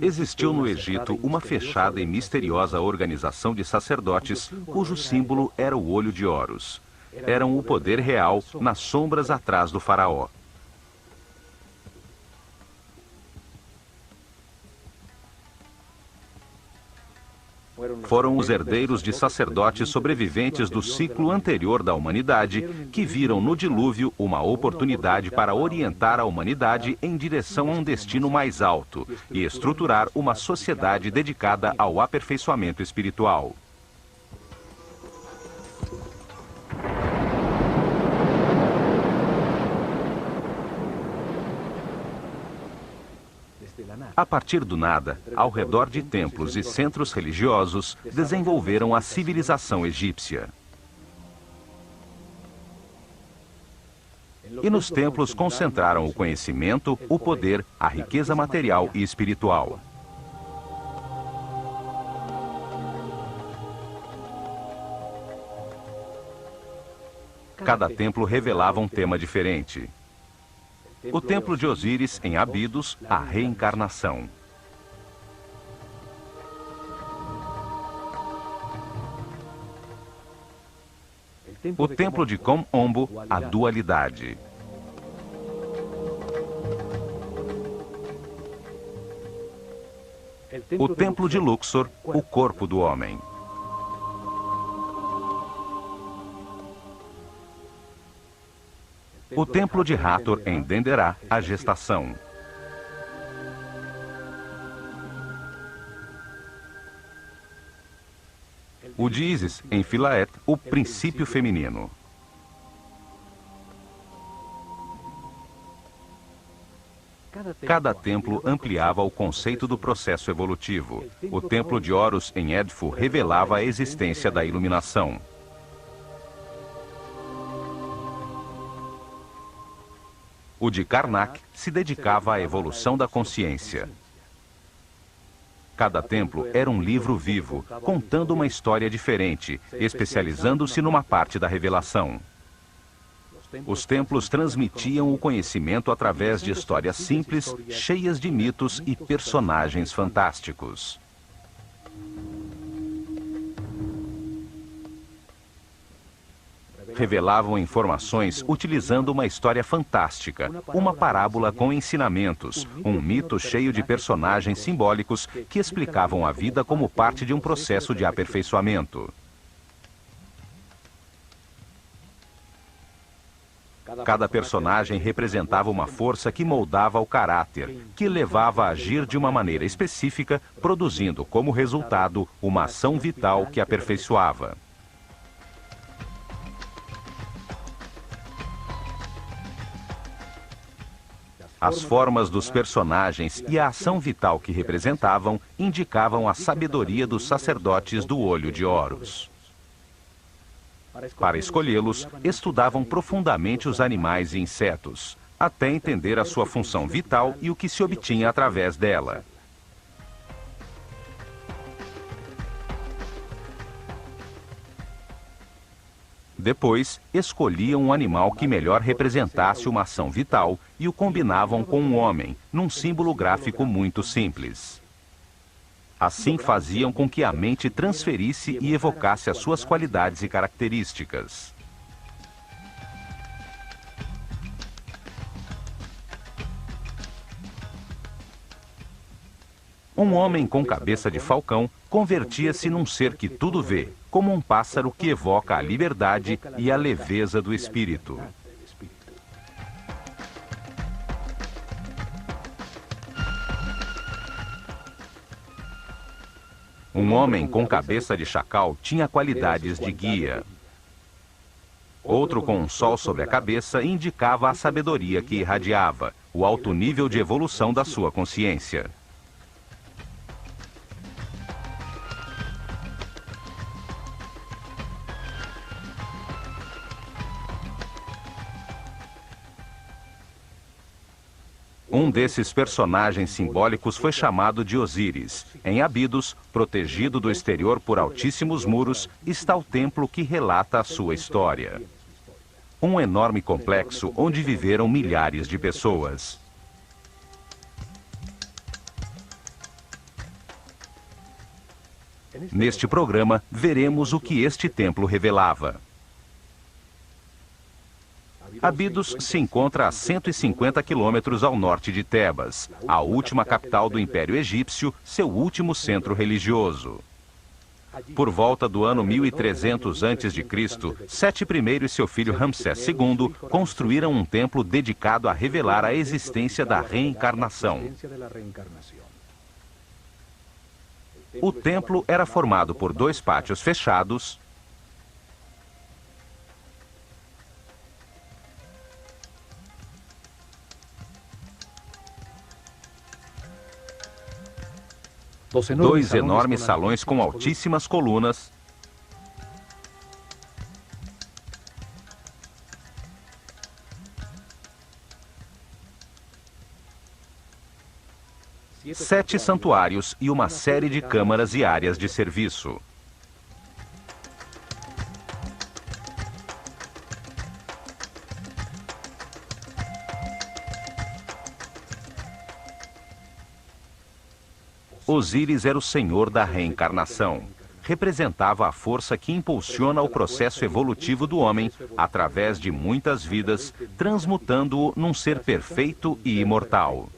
Existiu no Egito uma fechada e misteriosa organização de sacerdotes cujo símbolo era o olho de Horus. Eram o poder real nas sombras atrás do faraó. Foram os herdeiros de sacerdotes sobreviventes do ciclo anterior da humanidade que viram no dilúvio uma oportunidade para orientar a humanidade em direção a um destino mais alto e estruturar uma sociedade dedicada ao aperfeiçoamento espiritual. A partir do nada, ao redor de templos e centros religiosos, desenvolveram a civilização egípcia. E nos templos concentraram o conhecimento, o poder, a riqueza material e espiritual. Cada templo revelava um tema diferente. O templo de Osíris, em Abidos, a reencarnação. O templo de Com-Ombo, a dualidade. O templo de Luxor, o corpo do homem. O templo de Hathor, em Denderah, a gestação. O de Ísis, em Philaet, o princípio feminino. Cada templo ampliava o conceito do processo evolutivo. O templo de Horus, em Edfu, revelava a existência da iluminação. O de Karnak se dedicava à evolução da consciência. Cada templo era um livro vivo, contando uma história diferente, especializando-se numa parte da revelação. Os templos transmitiam o conhecimento através de histórias simples, cheias de mitos e personagens fantásticos. Revelavam informações utilizando uma história fantástica, uma parábola com ensinamentos, um mito cheio de personagens simbólicos que explicavam a vida como parte de um processo de aperfeiçoamento. Cada personagem representava uma força que moldava o caráter, que levava a agir de uma maneira específica, produzindo como resultado uma ação vital que aperfeiçoava. As formas dos personagens e a ação vital que representavam indicavam a sabedoria dos sacerdotes do olho de Horus. Para escolhê-los, estudavam profundamente os animais e insetos, até entender a sua função vital e o que se obtinha através dela. Depois, escolhiam um animal que melhor representasse uma ação vital e o combinavam com um homem, num símbolo gráfico muito simples. Assim faziam com que a mente transferisse e evocasse as suas qualidades e características. Um homem com cabeça de falcão convertia-se num ser que tudo vê, como um pássaro que evoca a liberdade e a leveza do espírito. Um homem com cabeça de chacal tinha qualidades de guia. Outro com um sol sobre a cabeça indicava a sabedoria que irradiava, o alto nível de evolução da sua consciência. Um desses personagens simbólicos foi chamado de Osíris. Em Abidos, protegido do exterior por altíssimos muros, está o templo que relata a sua história. Um enorme complexo onde viveram milhares de pessoas. Neste programa, veremos o que este templo revelava. Abidos se encontra a 150 quilômetros ao norte de Tebas, a última capital do Império Egípcio, seu último centro religioso. Por volta do ano 1300 a.C., Sete I e seu filho Ramsés II construíram um templo dedicado a revelar a existência da reencarnação. O templo era formado por 2 pátios fechados, dois enormes salões com altíssimas colunas, sete santuários e uma série de câmaras e áreas de serviço. Osíris era o senhor da reencarnação. Representava a força que impulsiona o processo evolutivo do homem através de muitas vidas, transmutando-o num ser perfeito e imortal.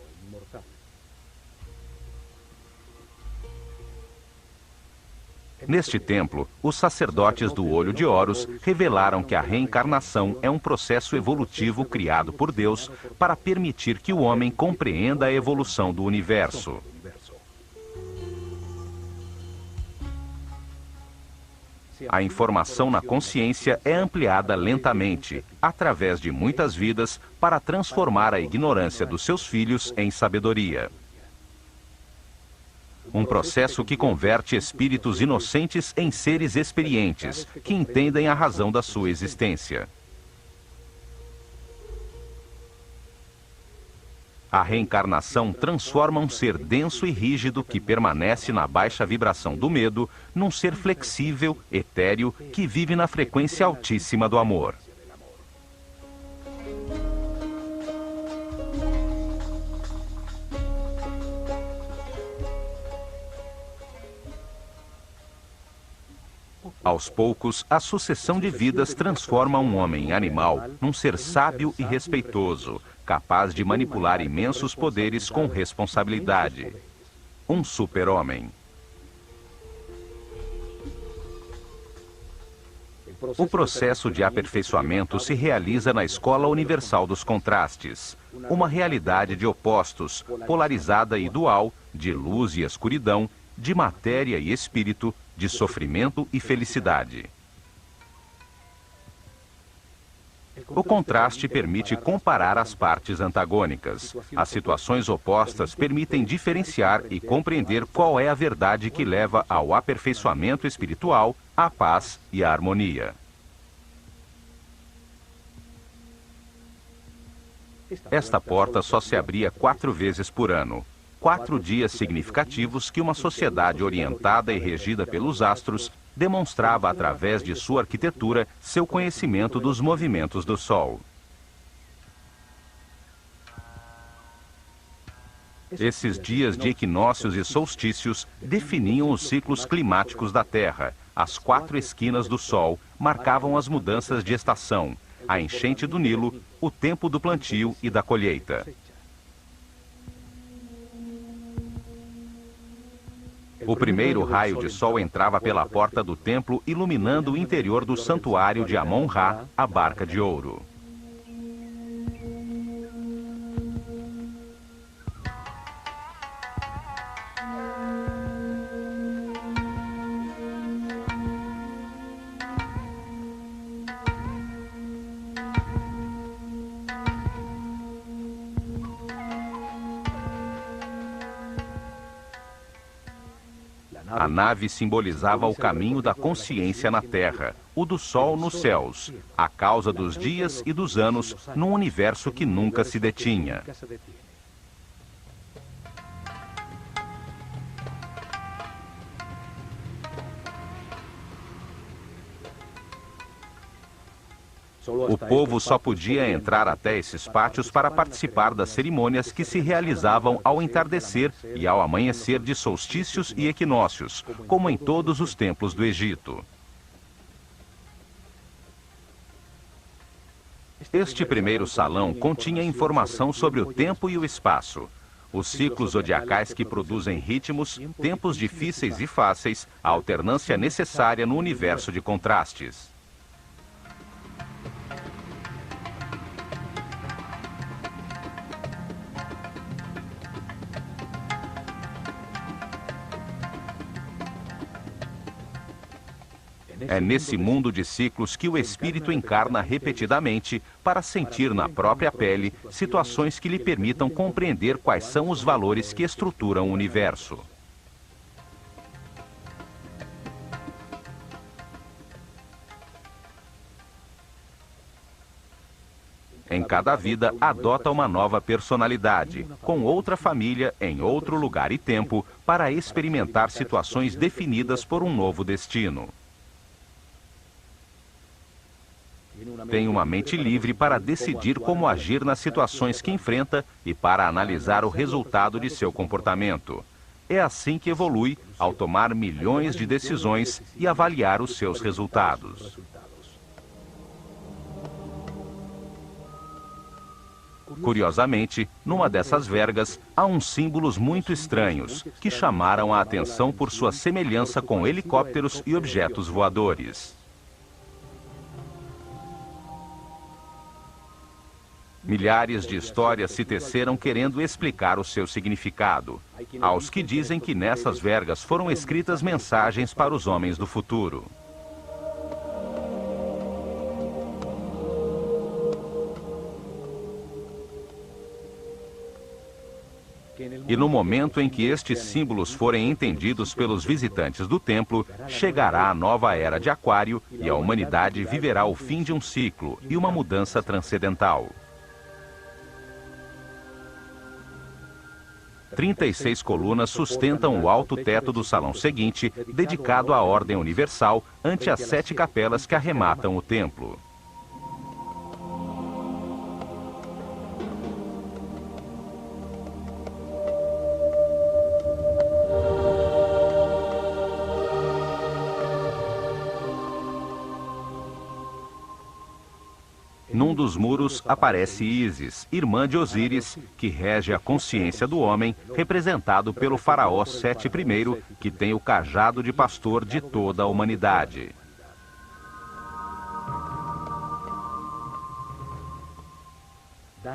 Neste templo, os sacerdotes do Olho de Horus revelaram que a reencarnação é um processo evolutivo criado por Deus para permitir que o homem compreenda a evolução do universo. A informação na consciência é ampliada lentamente, através de muitas vidas, para transformar a ignorância dos seus filhos em sabedoria. Um processo que converte espíritos inocentes em seres experientes, que entendem a razão da sua existência. A reencarnação transforma um ser denso e rígido que permanece na baixa vibração do medo num ser flexível, etéreo, que vive na frequência altíssima do amor. Aos poucos, a sucessão de vidas transforma um homem animal num ser sábio e respeitoso, capaz de manipular imensos poderes com responsabilidade. Um super-homem. O processo de aperfeiçoamento se realiza na Escola Universal dos Contrastes, uma realidade de opostos, polarizada e dual, de luz e escuridão, de matéria e espírito, de sofrimento e felicidade. O contraste permite comparar as partes antagônicas. As situações opostas permitem diferenciar e compreender qual é a verdade que leva ao aperfeiçoamento espiritual, à paz e à harmonia. Esta porta só se abria 4 vezes por ano. 4 dias significativos que uma sociedade orientada e regida pelos astros demonstrava através de sua arquitetura seu conhecimento dos movimentos do Sol. Esses dias de equinócios e solstícios definiam os ciclos climáticos da Terra. As 4 esquinas do Sol marcavam as mudanças de estação, a enchente do Nilo, o tempo do plantio e da colheita. O primeiro raio de sol entrava pela porta do templo, iluminando o interior do santuário de Amon-Ra, a Barca de Ouro. A nave simbolizava o caminho da consciência na Terra, o do Sol nos céus, a causa dos dias e dos anos num universo que nunca se detinha. O povo só podia entrar até esses pátios para participar das cerimônias que se realizavam ao entardecer e ao amanhecer de solstícios e equinócios, como em todos os templos do Egito. Este primeiro salão continha informação sobre o tempo e o espaço, os ciclos zodiacais que produzem ritmos, tempos difíceis e fáceis, a alternância necessária no universo de contrastes. É nesse mundo de ciclos que o espírito encarna repetidamente para sentir na própria pele situações que lhe permitam compreender quais são os valores que estruturam o universo. Em cada vida, adota uma nova personalidade, com outra família, em outro lugar e tempo, para experimentar situações definidas por um novo destino. Tem uma mente livre para decidir como agir nas situações que enfrenta e para analisar o resultado de seu comportamento. É assim que evolui, ao tomar milhões de decisões e avaliar os seus resultados. Curiosamente, numa dessas vergas, há uns símbolos muito estranhos, que chamaram a atenção por sua semelhança com helicópteros e objetos voadores. Milhares de histórias se teceram querendo explicar o seu significado. Há os que dizem que nessas vergas foram escritas mensagens para os homens do futuro. E no momento em que estes símbolos forem entendidos pelos visitantes do templo, chegará a nova era de Aquário e a humanidade viverá o fim de um ciclo e uma mudança transcendental. 36 colunas sustentam o alto teto do salão seguinte, dedicado à ordem universal, ante as 7 capelas que arrematam o templo. Num dos muros aparece Ísis, irmã de Osíris, que rege a consciência do homem, representado pelo faraó Sete I, que tem o cajado de pastor de toda a humanidade.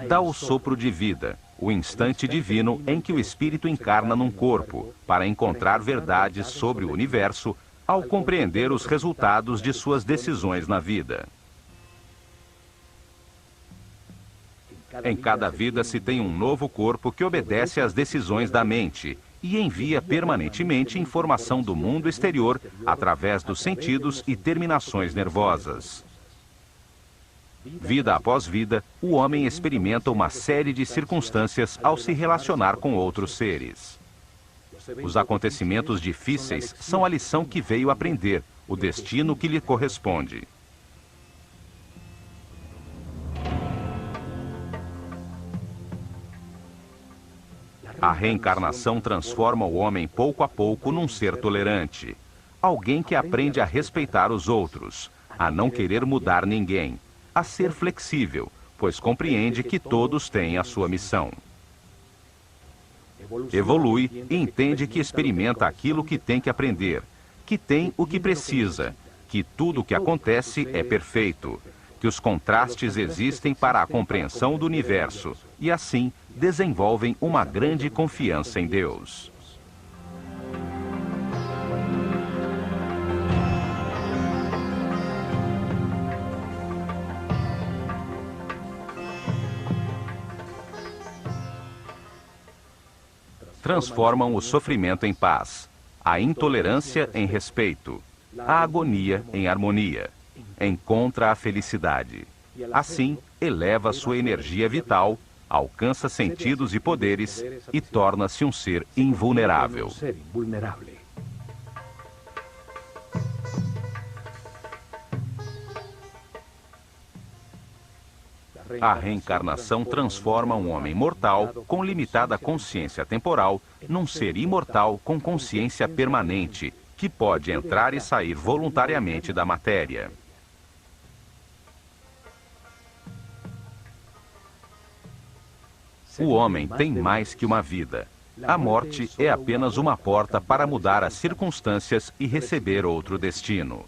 Dá o sopro de vida, o instante divino em que o espírito encarna num corpo, para encontrar verdades sobre o universo, ao compreender os resultados de suas decisões na vida. Em cada vida se tem um novo corpo que obedece às decisões da mente e envia permanentemente informação do mundo exterior através dos sentidos e terminações nervosas. Vida após vida, o homem experimenta uma série de circunstâncias ao se relacionar com outros seres. Os acontecimentos difíceis são a lição que veio aprender, o destino que lhe corresponde. A reencarnação transforma o homem pouco a pouco num ser tolerante. Alguém que aprende a respeitar os outros, a não querer mudar ninguém, a ser flexível, pois compreende que todos têm a sua missão. Evolui e entende que experimenta aquilo que tem que aprender, que tem o que precisa, que tudo o que acontece é perfeito, que os contrastes existem para a compreensão do universo e, assim, desenvolvem uma grande confiança em Deus. Transformam o sofrimento em paz, a intolerância em respeito, a agonia em harmonia. Encontra a felicidade. Assim, eleva sua energia vital, alcança sentidos e poderes e torna-se um ser invulnerável. A reencarnação transforma um homem mortal, com limitada consciência temporal, num ser imortal com consciência permanente, que pode entrar e sair voluntariamente da matéria. O homem tem mais que uma vida. A morte é apenas uma porta para mudar as circunstâncias e receber outro destino.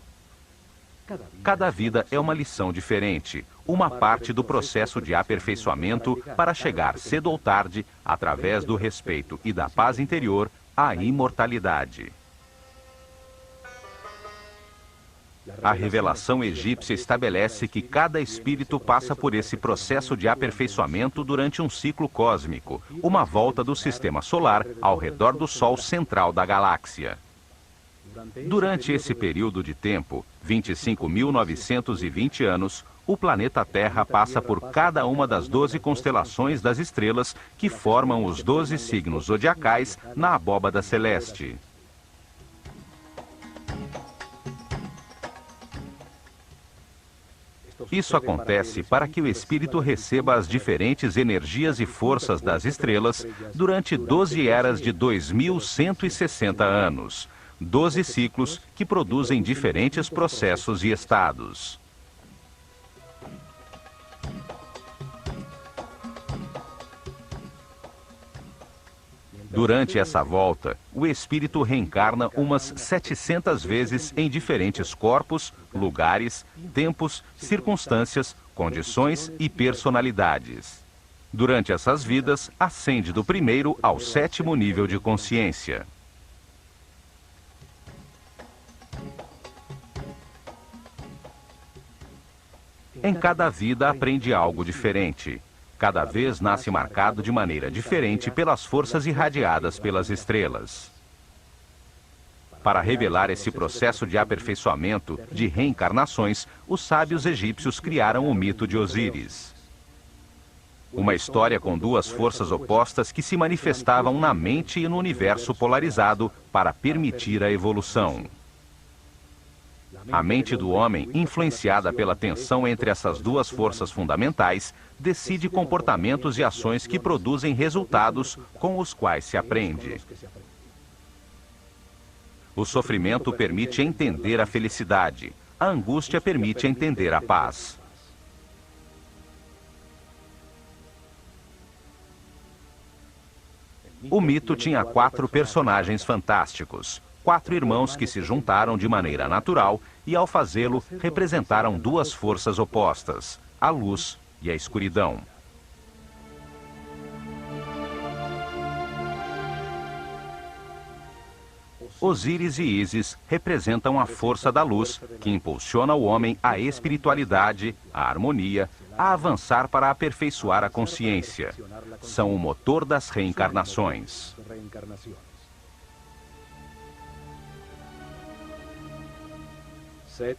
Cada vida é uma lição diferente, uma parte do processo de aperfeiçoamento para chegar cedo ou tarde, através do respeito e da paz interior, à imortalidade. A revelação egípcia estabelece que cada espírito passa por esse processo de aperfeiçoamento durante um ciclo cósmico, uma volta do sistema solar ao redor do Sol central da galáxia. Durante esse período de tempo, 25.920 anos, o planeta Terra passa por cada uma das 12 constelações das estrelas que formam os 12 signos zodiacais na abóbada celeste. Isso acontece para que o espírito receba as diferentes energias e forças das estrelas durante 12 eras de 2.160 anos, 12 ciclos que produzem diferentes processos e estados. Durante essa volta, o espírito reencarna umas 700 vezes em diferentes corpos, lugares, tempos, circunstâncias, condições e personalidades. Durante essas vidas, ascende do primeiro ao 7º nível de consciência. Em cada vida aprende algo diferente. Cada vez nasce marcado de maneira diferente pelas forças irradiadas pelas estrelas. Para revelar esse processo de aperfeiçoamento, de reencarnações, os sábios egípcios criaram o mito de Osíris. Uma história com duas forças opostas que se manifestavam na mente e no universo polarizado para permitir a evolução. A mente do homem, influenciada pela tensão entre essas duas forças fundamentais, decide comportamentos e ações que produzem resultados com os quais se aprende. O sofrimento permite entender a felicidade. A angústia permite entender a paz. O mito tinha 4 personagens fantásticos. 4 irmãos que se juntaram de maneira natural e, ao fazê-lo, representaram duas forças opostas, a luz e a escuridão. Osíris e Ísis representam a força da luz, que impulsiona o homem à espiritualidade, à harmonia, a avançar para aperfeiçoar a consciência. São o motor das reencarnações.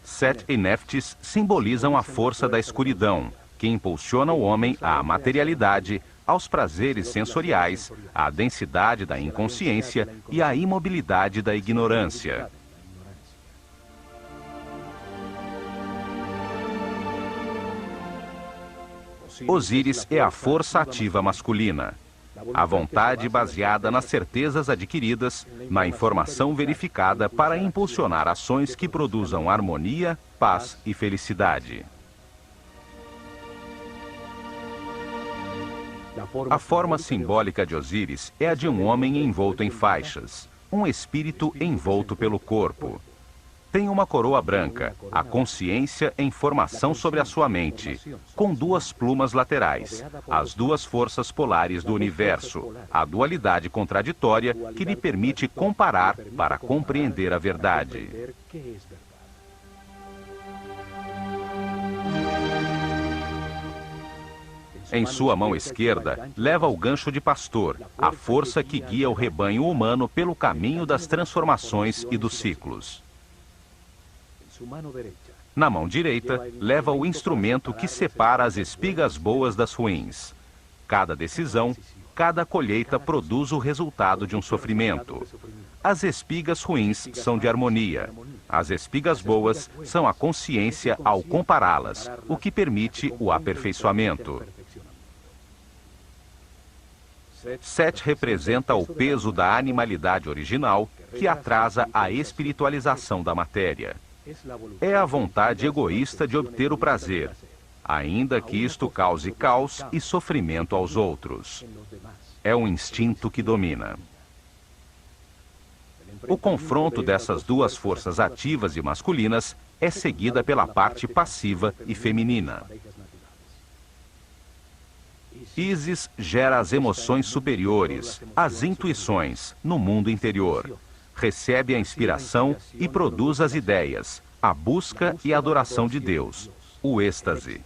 Set e Neftis simbolizam a força da escuridão, que impulsiona o homem à materialidade, aos prazeres sensoriais, à densidade da inconsciência e à imobilidade da ignorância. Osíris é a força ativa masculina. A vontade baseada nas certezas adquiridas, na informação verificada para impulsionar ações que produzam harmonia, paz e felicidade. A forma simbólica de Osíris é a de um homem envolto em faixas, um espírito envolto pelo corpo. Tem uma coroa branca, a consciência em formação sobre a sua mente, com 2 plumas laterais, as 2 forças polares do universo, a dualidade contraditória que lhe permite comparar para compreender a verdade. Em sua mão esquerda, leva o gancho de pastor, a força que guia o rebanho humano pelo caminho das transformações e dos ciclos. Na mão direita, leva o instrumento que separa as espigas boas das ruins. Cada decisão, Cada colheita produz o resultado de um sofrimento. As espigas ruins são de harmonia. As espigas boas são a consciência ao compará-las, o que permite o aperfeiçoamento. 7 representa o peso da animalidade original, que atrasa a espiritualização da matéria. É a vontade egoísta de obter o prazer, ainda que isto cause caos e sofrimento aos outros. É um instinto que domina. O confronto dessas duas forças ativas e masculinas é seguida pela parte passiva e feminina. Ísis gera as emoções superiores, as intuições, no mundo interior. Recebe a inspiração e produz as ideias, a busca e a adoração de Deus, o êxtase.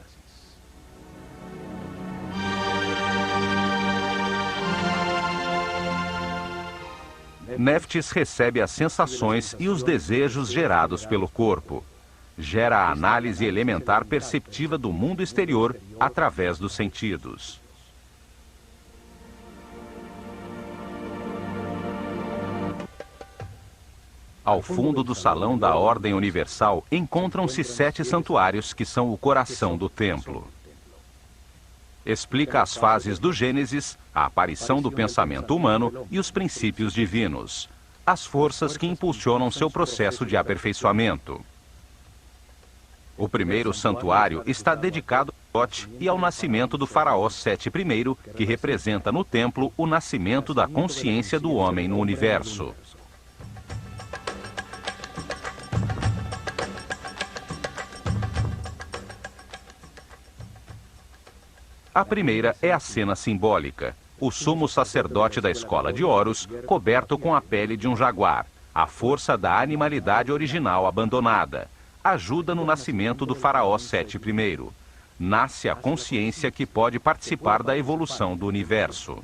Néftis recebe as sensações e os desejos gerados pelo corpo. Gera a análise elementar perceptiva do mundo exterior através dos sentidos. Ao fundo do salão da Ordem Universal encontram-se 7 santuários que são o coração do templo. Explica as fases do Gênesis, a aparição do pensamento humano e os princípios divinos, as forças que impulsionam seu processo de aperfeiçoamento. O primeiro santuário está dedicado a Thoth e ao nascimento do faraó Sete I, que representa no templo o nascimento da consciência do homem no universo. A primeira é a cena simbólica. O sumo sacerdote da escola de Horus, coberto com a pele de um jaguar, a força da animalidade original abandonada, ajuda no nascimento do faraó Sete I. Nasce a consciência que pode participar da evolução do universo.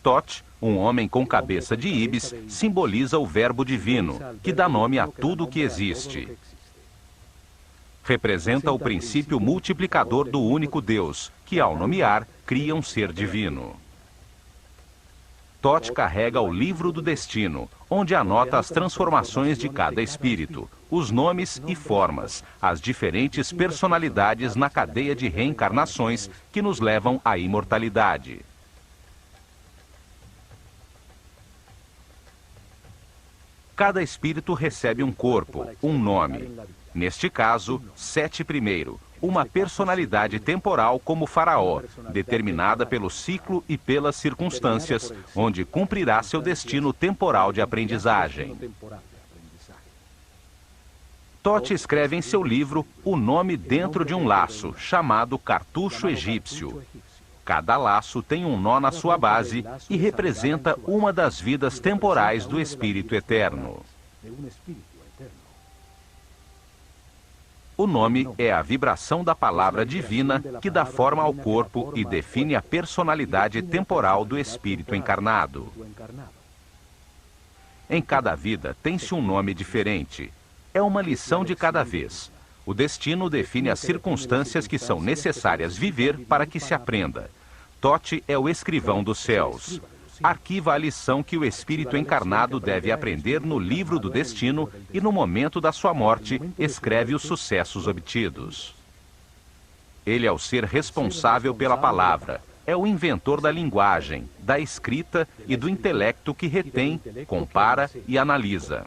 Thoth, um homem com cabeça de íbis, simboliza o verbo divino, que dá nome a tudo o que existe. Representa o princípio multiplicador do único Deus, que ao nomear, cria um ser divino. Thoth carrega o livro do destino, onde anota as transformações de cada espírito, os nomes e formas, as diferentes personalidades na cadeia de reencarnações que nos levam à imortalidade. Cada espírito recebe um corpo, um nome. Neste caso, Sete I, uma personalidade temporal como faraó, determinada pelo ciclo e pelas circunstâncias, onde cumprirá seu destino temporal de aprendizagem. Thoth escreve em seu livro o nome dentro de um laço, chamado cartucho egípcio. Cada laço tem um nó na sua base e representa uma das vidas temporais do Espírito Eterno. O nome é a vibração da palavra divina que dá forma ao corpo e define a personalidade temporal do Espírito encarnado. Em cada vida tem-se um nome diferente. É uma lição de cada vez. O destino define as circunstâncias que são necessárias viver para que se aprenda. Thoth é o escrivão dos céus. Arquiva a lição que o espírito encarnado deve aprender no livro do destino e, no momento da sua morte, escreve os sucessos obtidos. Ele é o ser responsável pela palavra, é o inventor da linguagem, da escrita e do intelecto que retém, compara e analisa.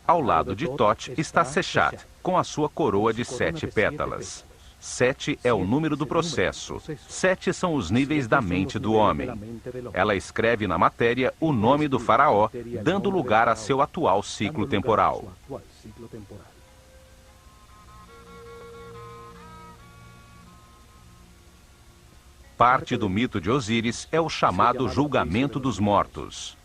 Ao lado de Thoth está Seshat, com a sua coroa de 7 pétalas. 7 é o número do processo. 7 são os níveis da mente do homem. Ela escreve na matéria o nome do faraó, dando lugar a seu atual ciclo temporal. Parte do mito de Osíris é o chamado julgamento dos mortos.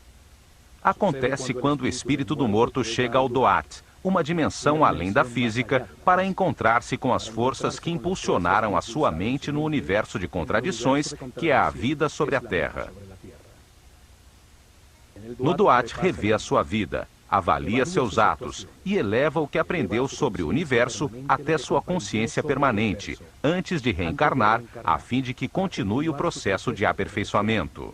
Acontece quando o espírito do morto chega ao Doat, uma dimensão além da física, para encontrar-se com as forças que impulsionaram a sua mente no universo de contradições que é a vida sobre a Terra. No Duat, revê a sua vida, avalia seus atos e eleva o que aprendeu sobre o universo até sua consciência permanente, antes de reencarnar, a fim de que continue o processo de aperfeiçoamento.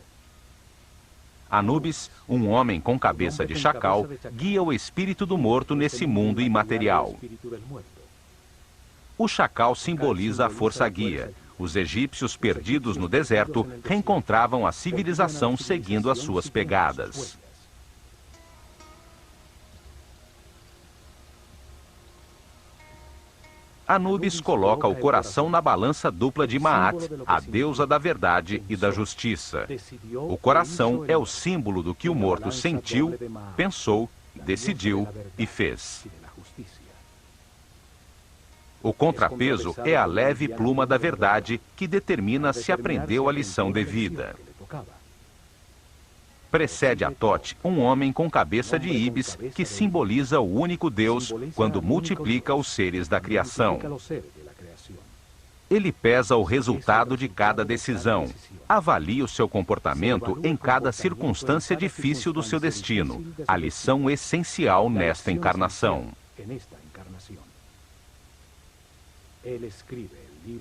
Anubis, um homem com cabeça de chacal, guia o espírito do morto nesse mundo imaterial. O chacal simboliza a força guia. Os egípcios perdidos no deserto reencontravam a civilização seguindo as suas pegadas. Anubis coloca o coração na balança dupla de Maat, a deusa da verdade e da justiça. O coração é o símbolo do que o morto sentiu, pensou, decidiu e fez. O contrapeso é a leve pluma da verdade que determina se aprendeu a lição devida. Precede a Thoth um homem com cabeça de íbis que simboliza o único Deus quando multiplica os seres da criação. Ele pesa o resultado de cada decisão, avalia o seu comportamento em cada circunstância difícil do seu destino, a lição essencial nesta encarnação.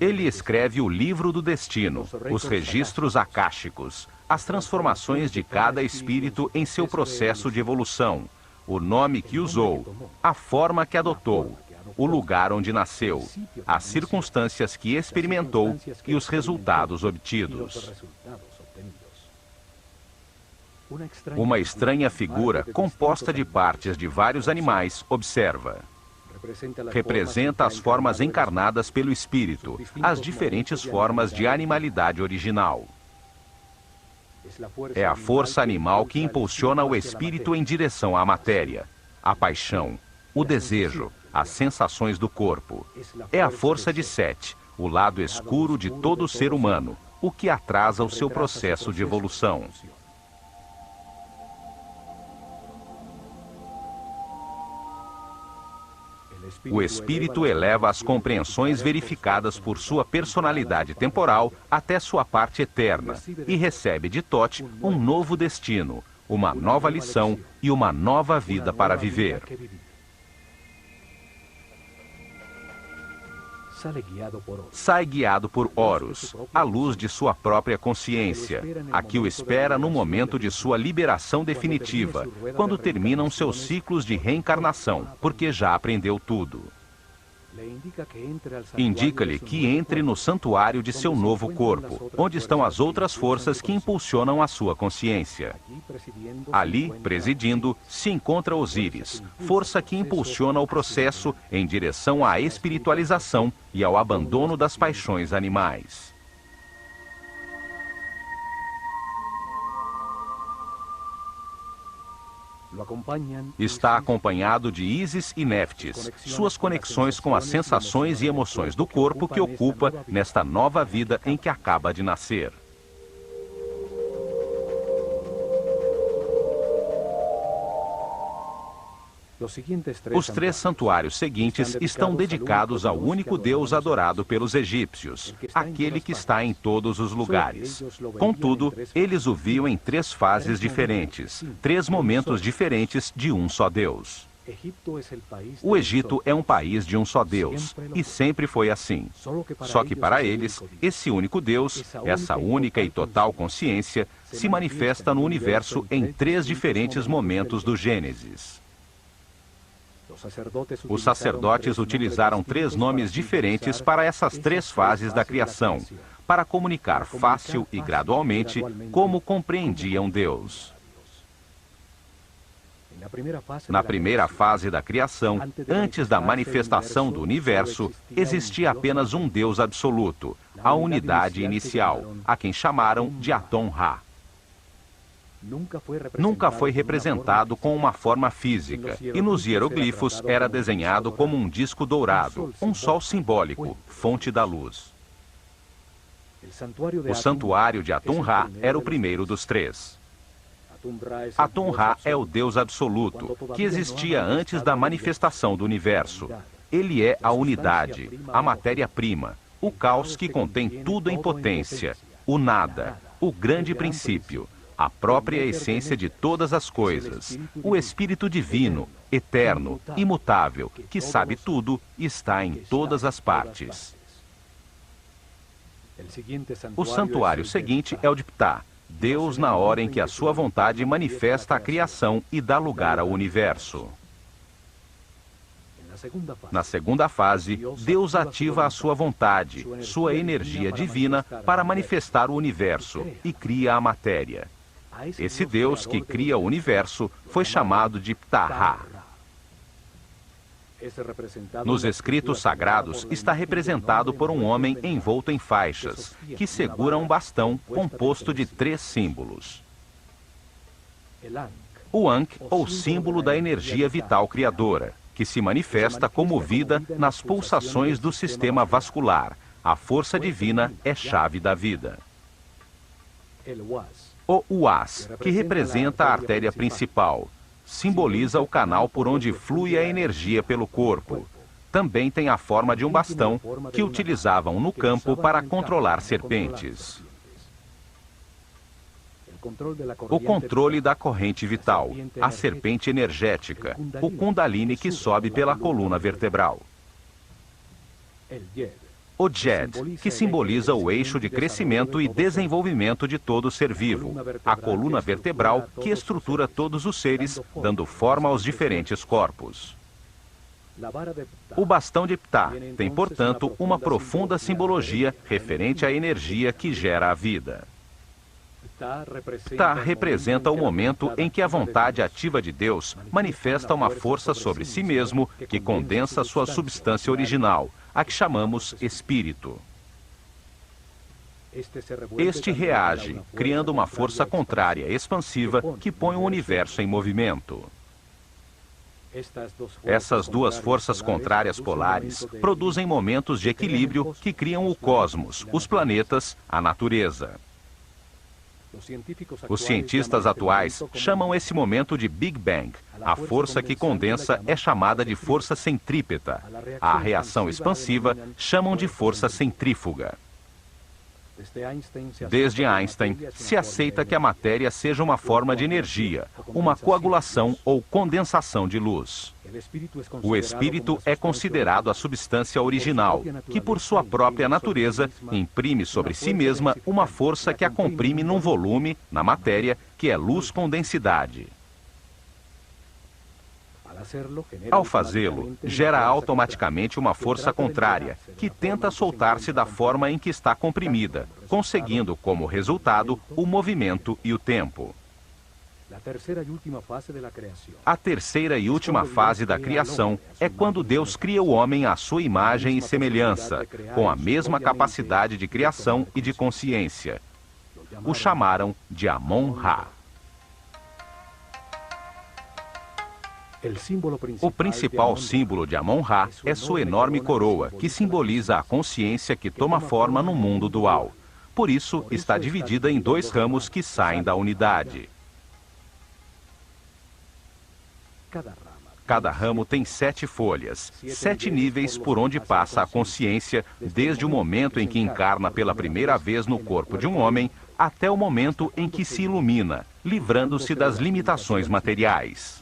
Ele escreve o livro do destino, os registros akáshicos, as transformações de cada espírito em seu processo de evolução, o nome que usou, a forma que adotou, o lugar onde nasceu, as circunstâncias que experimentou e os resultados obtidos. Uma estranha figura, composta de partes de vários animais, observa. Representa as formas encarnadas pelo espírito, as diferentes formas de animalidade original. É a força animal que impulsiona o espírito em direção à matéria, a paixão, o desejo, as sensações do corpo. É a força de Sete, o lado escuro de todo ser humano, o que atrasa o seu processo de evolução. O espírito eleva as compreensões verificadas por sua personalidade temporal até sua parte eterna e recebe de Thoth um novo destino, uma nova lição e uma nova vida para viver. Sai guiado por Horus, a luz de sua própria consciência, a que o espera no momento de sua liberação definitiva, quando terminam seus ciclos de reencarnação, porque já aprendeu tudo. Indica-lhe que entre no santuário de seu novo corpo, onde estão as outras forças que impulsionam a sua consciência. Ali, presidindo, se encontra Osíris, força que impulsiona o processo em direção à espiritualização e ao abandono das paixões animais. Está acompanhado de Ísis e Néftis, suas conexões com as sensações e emoções do corpo que ocupa nesta nova vida em que acaba de nascer. Os 3 santuários seguintes estão dedicados ao único Deus adorado pelos egípcios, aquele que está em todos os lugares. Contudo, eles o viam em 3 fases diferentes, 3 momentos diferentes de um só Deus. O Egito é um país de um só Deus, e sempre foi assim. Só que para eles, esse único Deus, essa única e total consciência, se manifesta no universo em 3 diferentes momentos do Gênesis. Os sacerdotes utilizaram 3 nomes diferentes para essas 3 fases da criação, para comunicar fácil e gradualmente como compreendiam Deus. Na primeira fase da criação, antes da manifestação do universo, existia apenas um Deus absoluto, a unidade inicial, a quem chamaram de Aton-Ra. Nunca foi representado com uma forma física, e nos hieroglifos era desenhado como um disco dourado, um sol simbólico, fonte da luz. O santuário de Aton-Ra era o primeiro dos 3. Atum-Ra é o Deus absoluto, que existia antes da manifestação do universo. Ele é a unidade, a matéria-prima, o caos que contém tudo em potência, o nada, o grande princípio, a própria essência de todas as coisas, o Espírito Divino, eterno, imutável, que sabe tudo e está em todas as partes. O santuário seguinte é o de Ptah, Deus na hora em que a sua vontade manifesta a criação e dá lugar ao universo. Na segunda fase, Deus ativa a sua vontade, sua energia divina, para manifestar o universo e cria a matéria. Esse Deus que cria o universo foi chamado de Ptah. Nos escritos sagrados está representado por um homem envolto em faixas, que segura um bastão composto de 3 símbolos. O Ankh, ou símbolo da energia vital criadora, que se manifesta como vida nas pulsações do sistema vascular. A força divina é chave da vida. O Uas, que representa a artéria principal, simboliza o canal por onde flui a energia pelo corpo. Também tem a forma de um bastão que utilizavam no campo para controlar serpentes. O controle da corrente vital, a serpente energética, o Kundalini que sobe pela coluna vertebral. O Djed, que simboliza o eixo de crescimento e desenvolvimento de todo ser vivo, a coluna vertebral que estrutura todos os seres, dando forma aos diferentes corpos. O bastão de Ptah tem, portanto, uma profunda simbologia referente à energia que gera a vida. Ptah representa o momento em que a vontade ativa de Deus manifesta uma força sobre si mesmo que condensa sua substância original, a que chamamos espírito. Este reage, criando uma força contrária expansiva que põe o universo em movimento. Essas 2 forças contrárias polares produzem momentos de equilíbrio que criam o cosmos, os planetas, a natureza. Os cientistas atuais chamam esse momento de Big Bang. A força que condensa é chamada de força centrípeta. A reação expansiva chamam de força centrífuga. Desde Einstein, se aceita que a matéria seja uma forma de energia, uma coagulação ou condensação de luz. O espírito é considerado a substância original, que por sua própria natureza imprime sobre si mesma uma força que a comprime num volume, na matéria, que é luz com densidade. Ao fazê-lo, gera automaticamente uma força contrária, que tenta soltar-se da forma em que está comprimida, conseguindo como resultado o movimento e o tempo. A terceira e última fase da criação é quando Deus cria o homem à sua imagem e semelhança, com a mesma capacidade de criação e de consciência. O chamaram de Amon-Ra. O principal símbolo de Amon-Ra é sua enorme coroa, que simboliza a consciência que toma forma no mundo dual. Por isso, está dividida em 2 ramos que saem da unidade. Cada ramo tem 7 folhas, 7 níveis por onde passa a consciência, desde o momento em que encarna pela primeira vez no corpo de um homem, até o momento em que se ilumina, livrando-se das limitações materiais.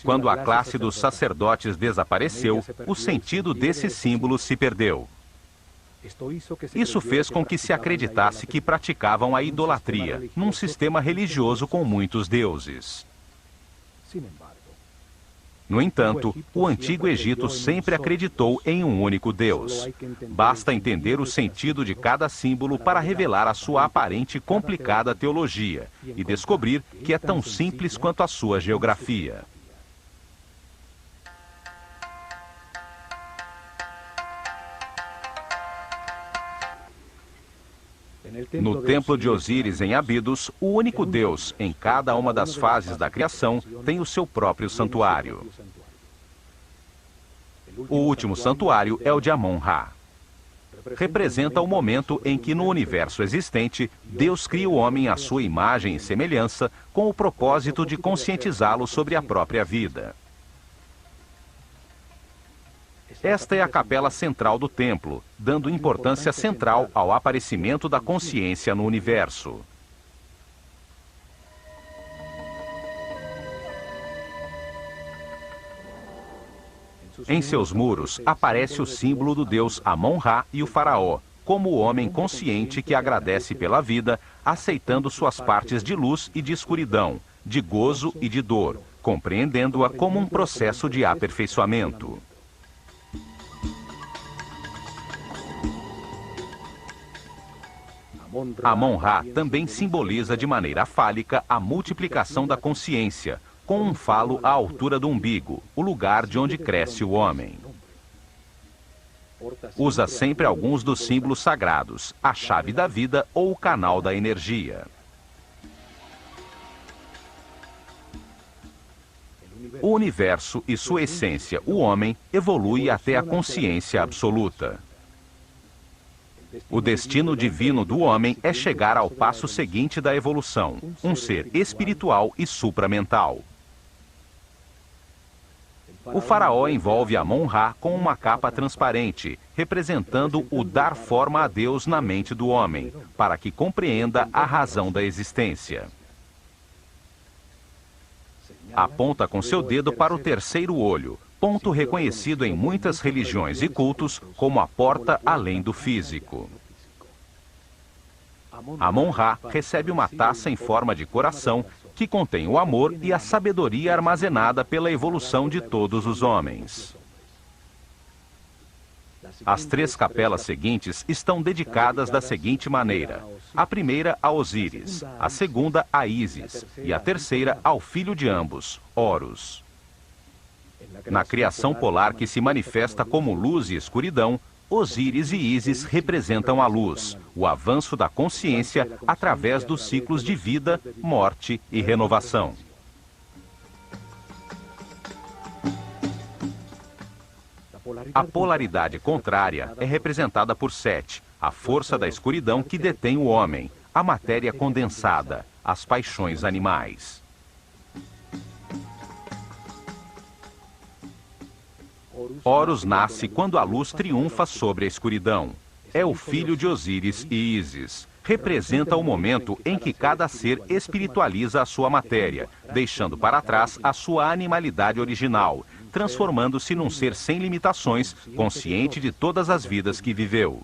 Quando a classe dos sacerdotes desapareceu, o sentido desse símbolo se perdeu. Isso fez com que se acreditasse que praticavam a idolatria, num sistema religioso com muitos deuses. No entanto, o Antigo Egito sempre acreditou em um único Deus. Basta entender o sentido de cada símbolo para revelar a sua aparente complicada teologia e descobrir que é tão simples quanto a sua geografia. No templo de Osíris, em Abidos, o único Deus, em cada uma das fases da criação, tem o seu próprio santuário. O último santuário é o de Amon-Ra. representa o momento em que no universo existente, Deus cria o homem à sua imagem e semelhança com o propósito de conscientizá-lo sobre a própria vida. Esta é a capela central do templo, dando importância central ao aparecimento da consciência no universo. Em seus muros aparece o símbolo do deus Amon-Ra e o faraó, como o homem consciente que agradece pela vida, aceitando suas partes de luz e de escuridão, de gozo e de dor, compreendendo-a como um processo de aperfeiçoamento. Amon-Ra também simboliza de maneira fálica a multiplicação da consciência, com um falo à altura do umbigo, o lugar de onde cresce o homem. Usa sempre alguns dos símbolos sagrados, a chave da vida ou o canal da energia. O universo e sua essência, o homem, evolui até a consciência absoluta. O destino divino do homem é chegar ao passo seguinte da evolução, um ser espiritual e supramental. O faraó envolve Amon-Ra com uma capa transparente, representando o dar forma a Deus na mente do homem, para que compreenda a razão da existência. Aponta com seu dedo para o terceiro olho, ponto reconhecido em muitas religiões e cultos como a porta além do físico. Amon-Ra recebe uma taça em forma de coração que contém o amor e a sabedoria armazenada pela evolução de todos os homens. As 3 capelas seguintes estão dedicadas da seguinte maneira: a primeira a Osíris, a segunda a Ísis e a terceira ao filho de ambos, Horus. Na criação polar que se manifesta como luz e escuridão, Osíris e Ísis representam a luz, o avanço da consciência através dos ciclos de vida, morte e renovação. A polaridade contrária é representada por Sete, a força da escuridão que detém o homem, a matéria condensada, as paixões animais. Horus nasce quando a luz triunfa sobre a escuridão. É o filho de Osíris e Ísis. Representa o momento em que cada ser espiritualiza a sua matéria, deixando para trás a sua animalidade original, transformando-se num ser sem limitações, consciente de todas as vidas que viveu.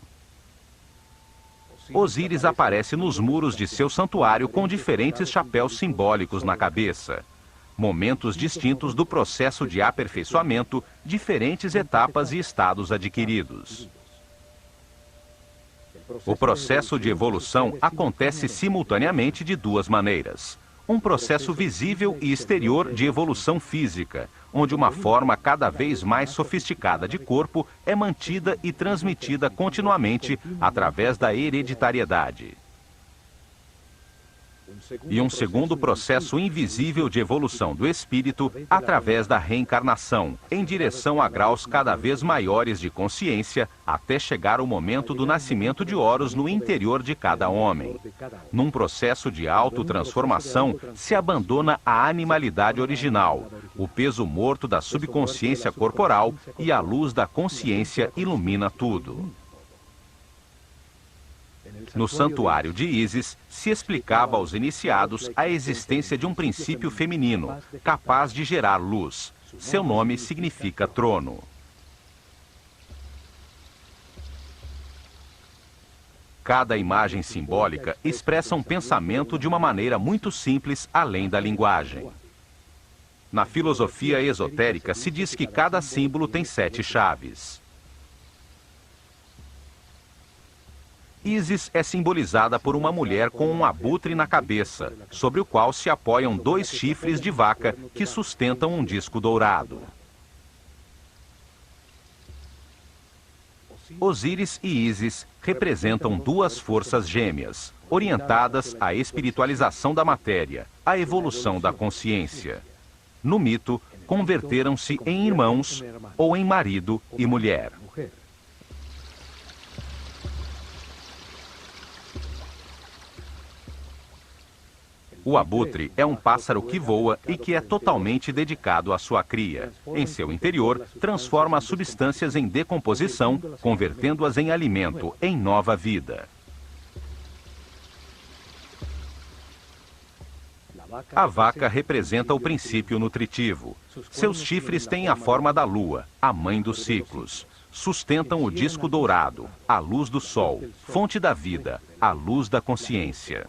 Osíris aparece nos muros de seu santuário com diferentes chapéus simbólicos na cabeça. Momentos distintos do processo de aperfeiçoamento, diferentes etapas e estados adquiridos. O processo de evolução acontece simultaneamente de 2 maneiras. Um processo visível e exterior de evolução física, onde uma forma cada vez mais sofisticada de corpo é mantida e transmitida continuamente através da hereditariedade. E um segundo processo invisível de evolução do espírito através da reencarnação, em direção a graus cada vez maiores de consciência, até chegar o momento do nascimento de Horus no interior de cada homem. Num processo de autotransformação, se abandona a animalidade original, o peso morto da subconsciência corporal e a luz da consciência ilumina tudo. No santuário de Ísis, se explicava aos iniciados a existência de um princípio feminino, capaz de gerar luz. Seu nome significa trono. Cada imagem simbólica expressa um pensamento de uma maneira muito simples, além da linguagem. Na filosofia esotérica se diz que cada símbolo tem 7 chaves. Ísis é simbolizada por uma mulher com um abutre na cabeça, sobre o qual se apoiam 2 chifres de vaca que sustentam um disco dourado. Osíris e Ísis representam 2 forças gêmeas, orientadas à espiritualização da matéria, à evolução da consciência. No mito, converteram-se em irmãos ou em marido e mulher. O abutre é um pássaro que voa e que é totalmente dedicado à sua cria. Em seu interior, transforma as substâncias em decomposição, convertendo-as em alimento, em nova vida. A vaca representa o princípio nutritivo. Seus chifres têm a forma da lua, a mãe dos ciclos. Sustentam o disco dourado, a luz do sol, fonte da vida, a luz da consciência.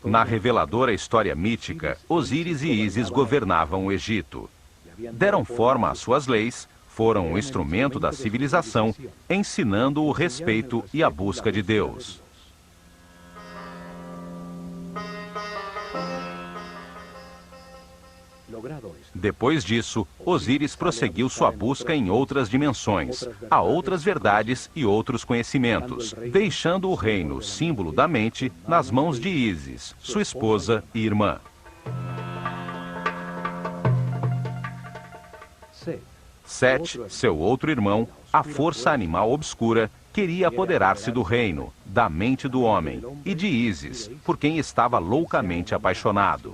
Na reveladora história mítica, Osíris e Ísis governavam o Egito. Deram forma às suas leis, foram um instrumento da civilização, ensinando o respeito e a busca de Deus. Depois disso, Osíris prosseguiu sua busca em outras dimensões, a outras verdades e outros conhecimentos, deixando o reino, símbolo da mente, nas mãos de Ísis, sua esposa e irmã. Sete, seu outro irmão, a força animal obscura, queria apoderar-se do reino, da mente do homem e de Ísis, por quem estava loucamente apaixonado.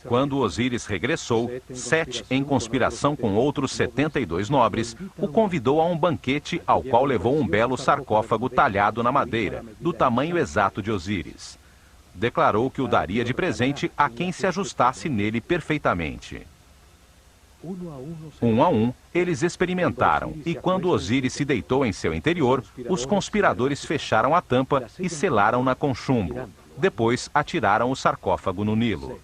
Quando Osíris regressou, Sete, em conspiração com outros 72 nobres, o convidou a um banquete ao qual levou um belo sarcófago talhado na madeira, do tamanho exato de Osíris. Declarou que o daria de presente a quem se ajustasse nele perfeitamente. Um a um, eles experimentaram, e quando Osíris se deitou em seu interior, os conspiradores fecharam a tampa e selaram-na com chumbo. Depois atiraram o sarcófago no Nilo.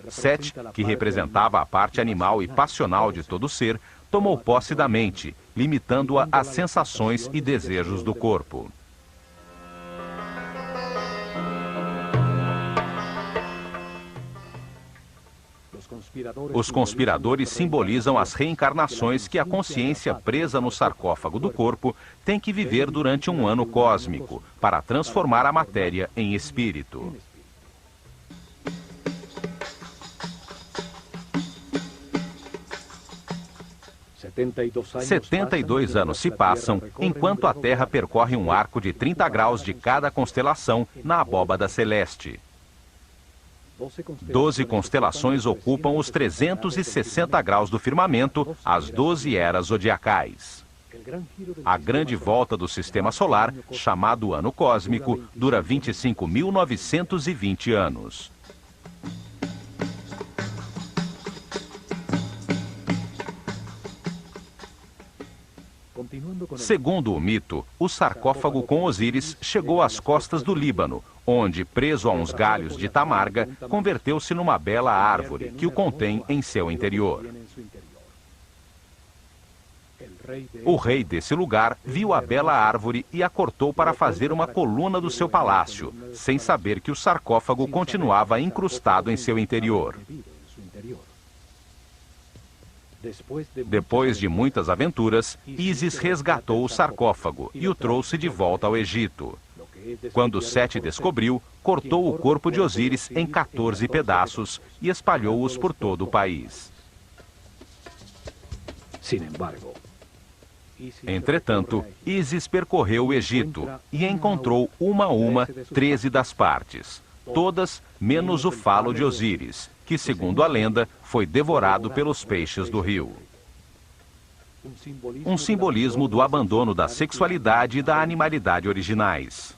Sete, que representava a parte animal e passional de todo ser, tomou posse da mente, limitando-a às sensações e desejos do corpo. Os conspiradores simbolizam as reencarnações que a consciência presa no sarcófago do corpo tem que viver durante um ano cósmico, para transformar a matéria em espírito. Setenta 72 anos se passam, enquanto a Terra percorre um arco de 30 graus de cada constelação na abóbada celeste. 12 constelações ocupam os 360 graus do firmamento, as 12 eras zodiacais. A grande volta do sistema solar, chamado ano cósmico, dura 25.920 anos. Segundo o mito, o sarcófago com Osíris chegou às costas do Líbano, onde, preso a uns galhos de tamarga, converteu-se numa bela árvore que o contém em seu interior. O rei desse lugar viu a bela árvore e a cortou para fazer uma coluna do seu palácio, sem saber que o sarcófago continuava incrustado em seu interior. Depois de muitas aventuras, Ísis resgatou o sarcófago e o trouxe de volta ao Egito. Quando Sete descobriu, cortou o corpo de Osíris em 14 pedaços e espalhou-os por todo o país. Entretanto, Ísis percorreu o Egito e encontrou uma a uma 13 das partes, todas menos o falo de Osíris, que, segundo a lenda, foi devorado pelos peixes do rio. Um simbolismo do abandono da sexualidade e da animalidade originais.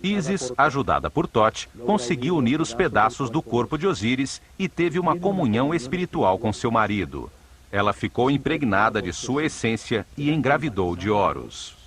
Ísis, ajudada por Tote, conseguiu unir os pedaços do corpo de Osíris e teve uma comunhão espiritual com seu marido. Ela ficou impregnada de sua essência e engravidou de Horus.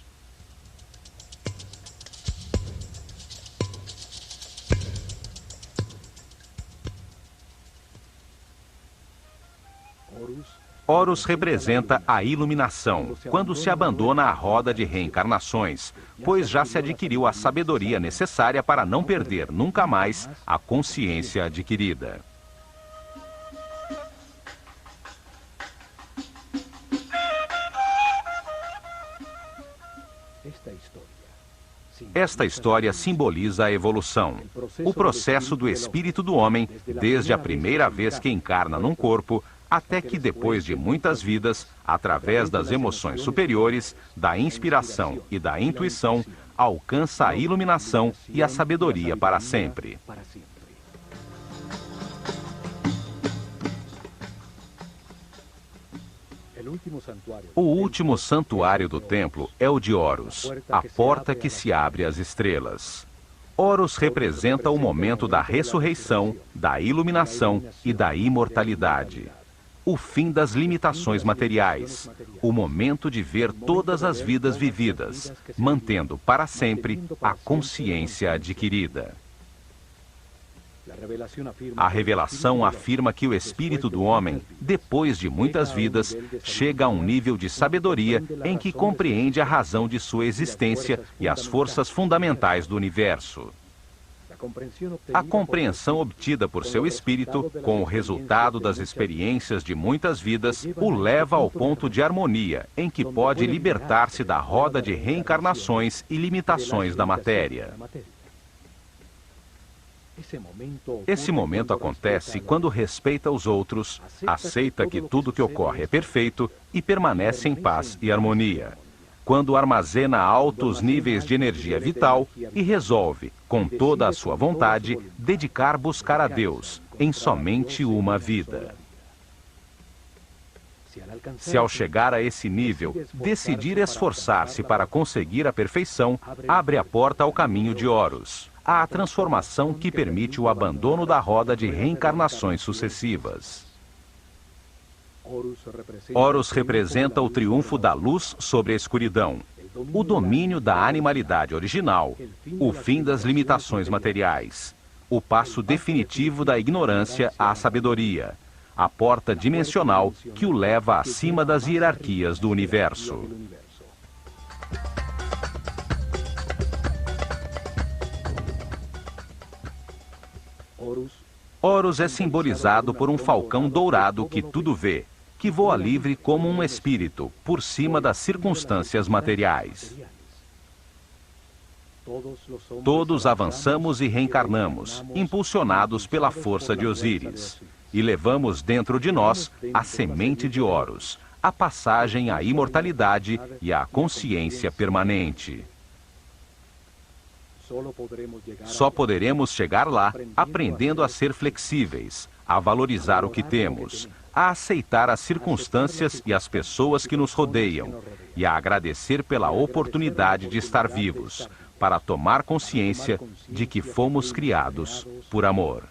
Horus representa a iluminação, quando se abandona a roda de reencarnações, pois já se adquiriu a sabedoria necessária para não perder nunca mais a consciência adquirida. Esta história simboliza a evolução, o processo do espírito do homem, desde a primeira vez que encarna num corpo, até que depois de muitas vidas, através das emoções superiores, da inspiração e da intuição, alcança a iluminação e a sabedoria para sempre. O último santuário do templo é o de Horus, a porta que se abre às estrelas. Horus representa o momento da ressurreição, da iluminação e da imortalidade. O fim das limitações materiais, o momento de ver todas as vidas vividas, mantendo para sempre a consciência adquirida. A revelação afirma que o espírito do homem, depois de muitas vidas, chega a um nível de sabedoria em que compreende a razão de sua existência e as forças fundamentais do universo. A compreensão obtida por seu espírito, com o resultado das experiências de muitas vidas, o leva ao ponto de harmonia, em que pode libertar-se da roda de reencarnações e limitações da matéria. Esse momento acontece quando respeita os outros, aceita que tudo que ocorre é perfeito e permanece em paz e harmonia. Quando armazena altos níveis de energia vital e resolve, com toda a sua vontade, buscar a Deus em somente uma vida. Se ao chegar a esse nível, decidir esforçar-se para conseguir a perfeição, abre a porta ao caminho de Horus, à transformação que permite o abandono da roda de reencarnações sucessivas. Horus representa o triunfo da luz sobre a escuridão, o domínio da animalidade original, o fim das limitações materiais, o passo definitivo da ignorância à sabedoria, a porta dimensional que o leva acima das hierarquias do universo. Horus é simbolizado por um falcão dourado que tudo vê, que voa livre como um espírito, por cima das circunstâncias materiais. Todos avançamos e reencarnamos, impulsionados pela força de Osíris, e levamos dentro de nós a semente de Horus, a passagem à imortalidade e à consciência permanente. Só poderemos chegar lá aprendendo a ser flexíveis, a valorizar o que temos, a aceitar as circunstâncias e as pessoas que nos rodeiam e a agradecer pela oportunidade de estar vivos, para tomar consciência de que fomos criados por amor.